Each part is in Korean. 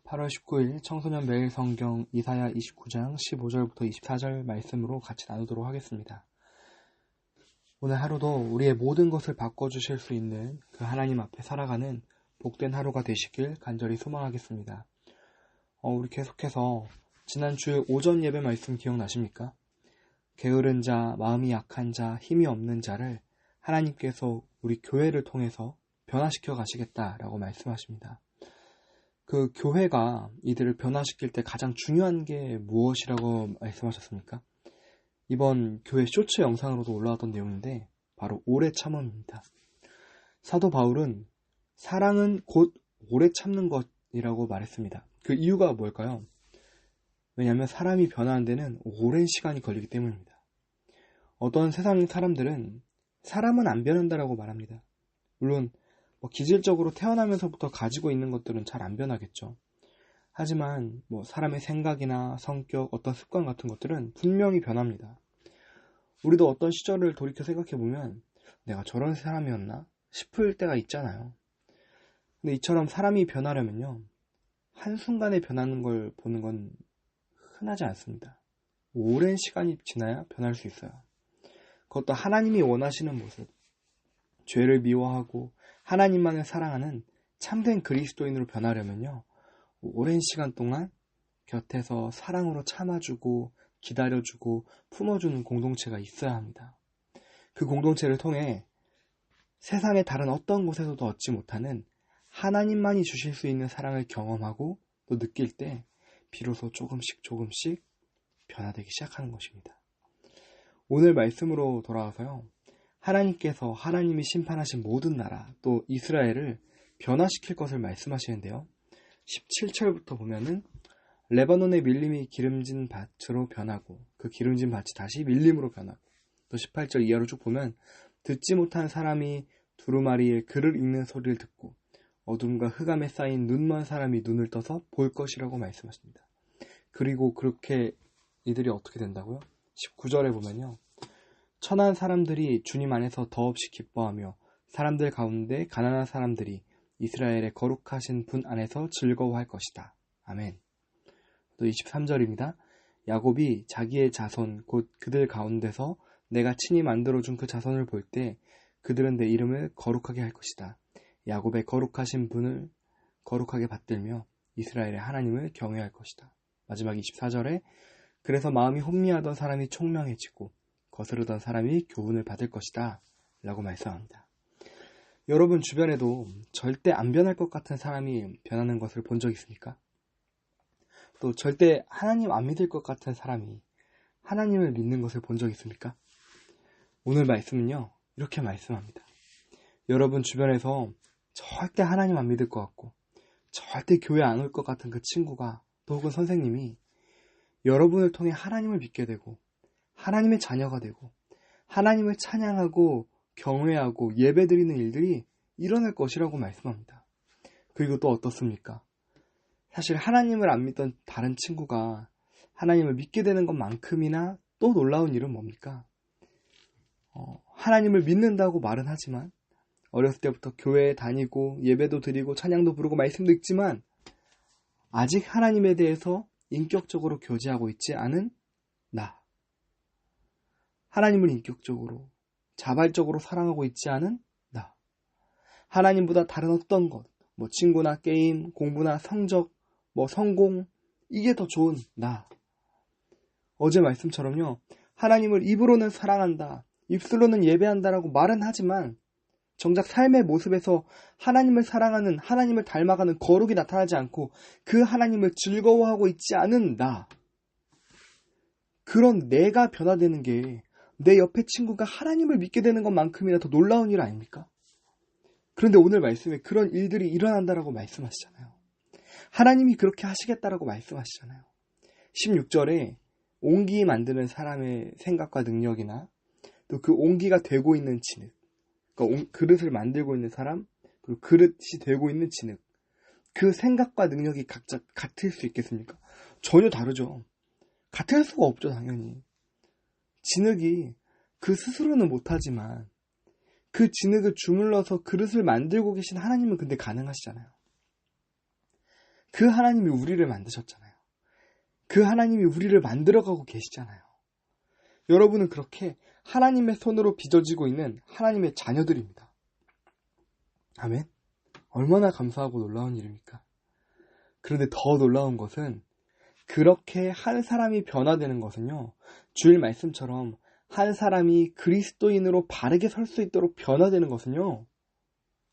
8월 19일 청소년 매일 성경 이사야 29장 15절부터 24절 말씀으로 같이 나누도록 하겠습니다. 오늘 하루도 우리의 모든 것을 바꿔주실 수 있는 그 하나님 앞에 살아가는 복된 하루가 되시길 간절히 소망하겠습니다. 우리 계속해서 지난 주일 오전 예배 말씀 기억나십니까? 게으른 자, 마음이 약한 자, 힘이 없는 자를 하나님께서 우리 교회를 통해서 변화시켜 가시겠다라고 말씀하십니다. 그 교회가 이들을 변화시킬 때 가장 중요한 게 무엇이라고 말씀하셨습니까? 이번 교회 쇼츠 영상으로도 올라왔던 내용인데 바로 오래 참음입니다. 사도 바울은 사랑은 곧 오래 참는 것이라고 말했습니다. 그 이유가 뭘까요? 왜냐하면 사람이 변화하는 데는 오랜 시간이 걸리기 때문입니다. 어떤 세상 사람들은 사람은 안 변한다라고 말합니다. 물론 기질적으로 태어나면서부터 가지고 있는 것들은 잘 안 변하겠죠. 하지만 사람의 생각이나 성격, 어떤 습관 같은 것들은 분명히 변합니다. 우리도 어떤 시절을 돌이켜 생각해보면 내가 저런 사람이었나 싶을 때가 있잖아요. 근데 이처럼 사람이 변하려면요, 한순간에 변하는 걸 보는 건 흔하지 않습니다. 오랜 시간이 지나야 변할 수 있어요. 그것도 하나님이 원하시는 모습, 죄를 미워하고 하나님만을 사랑하는 참된 그리스도인으로 변하려면요, 오랜 시간 동안 곁에서 사랑으로 참아주고 기다려주고 품어주는 공동체가 있어야 합니다. 그 공동체를 통해 세상의 다른 어떤 곳에서도 얻지 못하는 하나님만이 주실 수 있는 사랑을 경험하고 또 느낄 때 비로소 조금씩 변화되기 시작하는 것입니다. 오늘 말씀으로 돌아와서요, 하나님께서 하나님이 심판하신 모든 나라 또 이스라엘을 변화시킬 것을 말씀하시는데요. 17절부터 보면은 레바논의 밀림이 기름진 밭으로 변하고 그 기름진 밭이 다시 밀림으로 변하고, 또 18절 이하로 쭉 보면 듣지 못한 사람이 두루마리의 글을 읽는 소리를 듣고 어둠과 흑암에 쌓인 눈먼 사람이 눈을 떠서 볼 것이라고 말씀하십니다. 그리고 그렇게 이들이 어떻게 된다고요? 19절에 보면요, 천한 사람들이 주님 안에서 더없이 기뻐하며 사람들 가운데 가난한 사람들이 이스라엘의 거룩하신 분 안에서 즐거워할 것이다. 아멘. 또 23절입니다. 야곱이 자기의 자손 곧 그들 가운데서 내가 친히 만들어준 그 자손을 볼 때 그들은 내 이름을 거룩하게 할 것이다. 야곱의 거룩하신 분을 거룩하게 받들며 이스라엘의 하나님을 경외할 것이다. 마지막 24절에 그래서 마음이 혼미하던 사람이 총명해지고 거스르던 사람이 교훈을 받을 것이다 라고 말씀합니다. 여러분 주변에도 절대 안 변할 것 같은 사람이 변하는 것을 본 적 있습니까? 또 절대 하나님 안 믿을 것 같은 사람이 하나님을 믿는 것을 본 적 있습니까? 오늘 말씀은요, 이렇게 말씀합니다. 여러분 주변에서 절대 하나님 안 믿을 것 같고 절대 교회 안 올 것 같은 그 친구가 또 혹은 선생님이 여러분을 통해 하나님을 믿게 되고 하나님의 자녀가 되고 하나님을 찬양하고 경외하고 예배드리는 일들이 일어날 것이라고 말씀합니다. 그리고 또 어떻습니까? 사실 하나님을 안 믿던 다른 친구가 하나님을 믿게 되는 것만큼이나 또 놀라운 일은 뭡니까? 하나님을 믿는다고 말은 하지만 어렸을 때부터 교회에 다니고 예배도 드리고 찬양도 부르고 말씀도 읽지만 아직 하나님에 대해서 인격적으로 교제하고 있지 않은 나, 하나님을 인격적으로 자발적으로 사랑하고 있지 않은 나, 하나님보다 다른 어떤 것, 친구나 게임, 공부나 성적, 성공, 이게 더 좋은 나. 어제 말씀처럼요, 하나님을 입으로는 사랑한다, 입술로는 예배한다라고 말은 하지만 정작 삶의 모습에서 하나님을 사랑하는, 하나님을 닮아가는 거룩이 나타나지 않고 그 하나님을 즐거워하고 있지 않은 나, 그런 내가 변화되는 게 내 옆에 친구가 하나님을 믿게 되는 것만큼이나 더 놀라운 일 아닙니까? 그런데 오늘 말씀에 그런 일들이 일어난다라고 말씀하시잖아요. 하나님이 그렇게 하시겠다라고 말씀하시잖아요. 16절에 옹기 만드는 사람의 생각과 능력이나 또 그 옹기가 되고 있는 진흙, 그러니까 그릇을 만들고 있는 사람, 그리고 그릇이 되고 있는 진흙, 그 생각과 능력이 각자 같을 수 있겠습니까? 전혀 다르죠. 같을 수가 없죠, 당연히. 진흙이 그 스스로는 못하지만 그 진흙을 주물러서 그릇을 만들고 계신 하나님은 근데 가능하시잖아요. 그 하나님이 우리를 만드셨잖아요. 그 하나님이 우리를 만들어가고 계시잖아요. 여러분은 그렇게 하나님의 손으로 빚어지고 있는 하나님의 자녀들입니다. 아멘. 얼마나 감사하고 놀라운 일입니까? 그런데 더 놀라운 것은 그렇게 한 사람이 변화되는 것은요, 주일 말씀처럼 한 사람이 그리스도인으로 바르게 설 수 있도록 변화되는 것은요,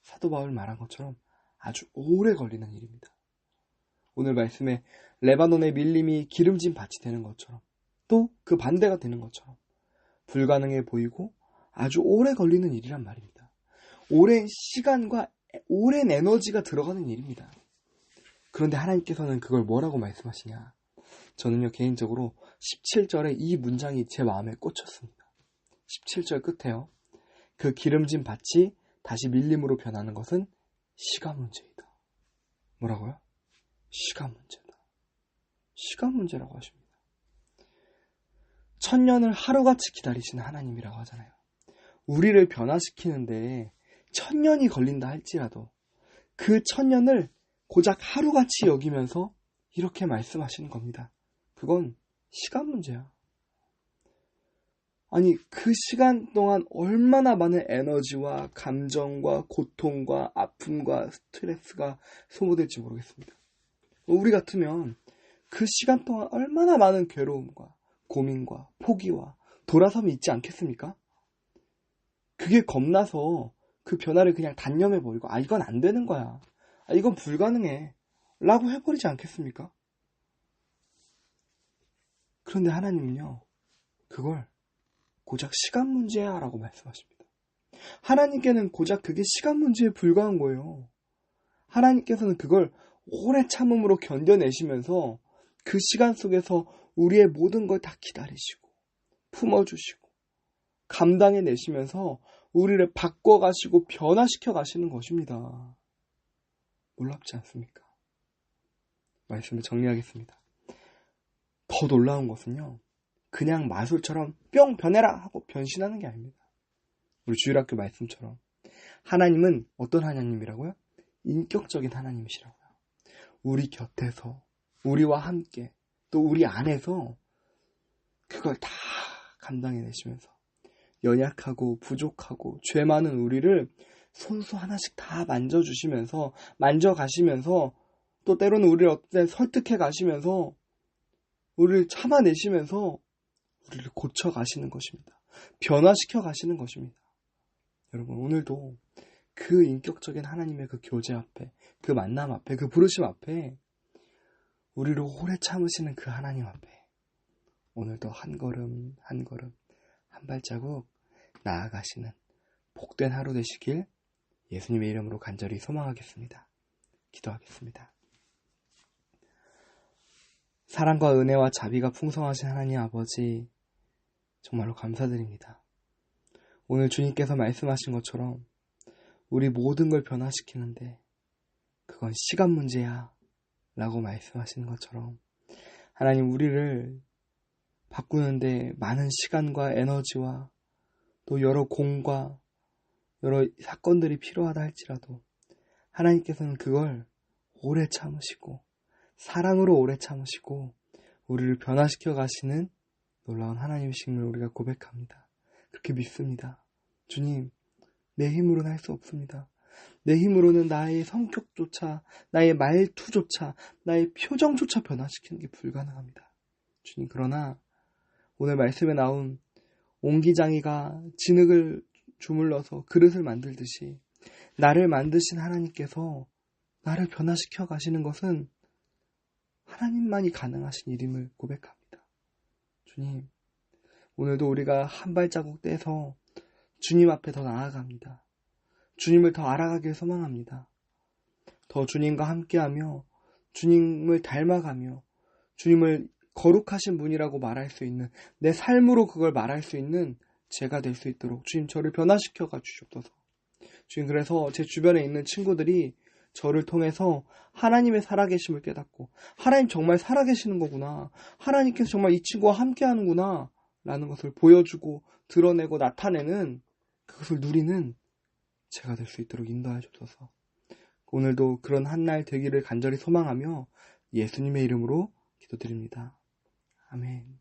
사도 바울 말한 것처럼 아주 오래 걸리는 일입니다. 오늘 말씀에 레바논의 밀림이 기름진 밭이 되는 것처럼, 또 그 반대가 되는 것처럼 불가능해 보이고 아주 오래 걸리는 일이란 말입니다. 오랜 시간과 오랜 에너지가 들어가는 일입니다. 그런데 하나님께서는 그걸 뭐라고 말씀하시냐? 저는요, 개인적으로 17절에 이 문장이 제 마음에 꽂혔습니다. 17절 끝에요. 그 기름진 밭이 다시 밀림으로 변하는 것은 시간 문제이다. 뭐라고요? 시간 문제다. 시간 문제라고 하십니다. 1000년을 하루같이 기다리시는 하나님이라고 하잖아요. 우리를 변화시키는데 1000년이 걸린다 할지라도 그 1000년을 고작 하루같이 여기면서 이렇게 말씀하시는 겁니다. 그건 시간 문제야. 아니, 그 시간 동안 얼마나 많은 에너지와 감정과 고통과 아픔과 스트레스가 소모될지 모르겠습니다. 우리 같으면 그 시간 동안 얼마나 많은 괴로움과 고민과 포기와 돌아섬이 있지 않겠습니까? 그게 겁나서 그 변화를 그냥 단념해버리고, 이건 안 되는 거야, 이건 불가능해 라고 해버리지 않겠습니까? 그런데 하나님은요, 그걸 고작 시간 문제야 라고 말씀하십니다. 하나님께는 고작 그게 시간 문제에 불과한 거예요. 하나님께서는 그걸 오래 참음으로 견뎌내시면서 그 시간 속에서 우리의 모든 걸 다 기다리시고 품어주시고 감당해내시면서 우리를 바꿔가시고 변화시켜 가시는 것입니다. 놀랍지 않습니까? 말씀을 정리하겠습니다. 더 놀라운 것은요, 그냥 마술처럼 뿅 변해라 하고 변신하는 게 아닙니다. 우리 주일학교 말씀처럼 하나님은 어떤 하나님이라고요? 인격적인 하나님이시라고요. 우리 곁에서 우리와 함께 또 우리 안에서 그걸 다 감당해내시면서 연약하고 부족하고 죄 많은 우리를 손수 하나씩 다 만져주시면서 만져가시면서 또 때로는 우리를 어떤 설득해 가시면서 우리를 참아내시면서 우리를 고쳐가시는 것입니다. 변화시켜 가시는 것입니다. 여러분, 오늘도 그 인격적인 하나님의 그 교제 앞에, 그 만남 앞에, 그 부르심 앞에 우리를 오래 참으시는 그 하나님 앞에 오늘도 한 걸음 한 걸음 한 발자국 나아가시는 복된 하루 되시길 예수님의 이름으로 간절히 소망하겠습니다. 기도하겠습니다. 사랑과 은혜와 자비가 풍성하신 하나님 아버지, 정말로 감사드립니다. 오늘 주님께서 말씀하신 것처럼 우리 모든 걸 변화시키는데 그건 시간 문제야 라고 말씀하시는 것처럼 하나님, 우리를 바꾸는데 많은 시간과 에너지와 또 여러 공과 여러 사건들이 필요하다 할지라도 하나님께서는 그걸 오래 참으시고 사랑으로 오래 참으시고 우리를 변화시켜 가시는 놀라운 하나님이심을 우리가 고백합니다. 그렇게 믿습니다. 주님, 내 힘으로는 할 수 없습니다. 내 힘으로는 나의 성격조차, 나의 말투조차, 나의 표정조차 변화시키는 게 불가능합니다. 주님, 그러나 오늘 말씀에 나온 옹기장이가 진흙을 주물러서 그릇을 만들듯이 나를 만드신 하나님께서 나를 변화시켜 가시는 것은 하나님만이 가능하신 일임을 고백합니다. 주님, 오늘도 우리가 한 발자국 떼서 주님 앞에 더 나아갑니다. 주님을 더 알아가길 소망합니다. 더 주님과 함께하며 주님을 닮아가며 주님을 거룩하신 분이라고 말할 수 있는, 내 삶으로 그걸 말할 수 있는 제가 될 수 있도록 주님, 저를 변화시켜가 주시옵소서. 주님, 그래서 제 주변에 있는 친구들이 저를 통해서 하나님의 살아계심을 깨닫고, 하나님 정말 살아계시는 거구나, 하나님께서 정말 이 친구와 함께하는구나 라는 것을 보여주고 드러내고 나타내는, 그것을 누리는 제가 될 수 있도록 인도하여 주옵소서. 오늘도 그런 한날 되기를 간절히 소망하며 예수님의 이름으로 기도드립니다. 아멘.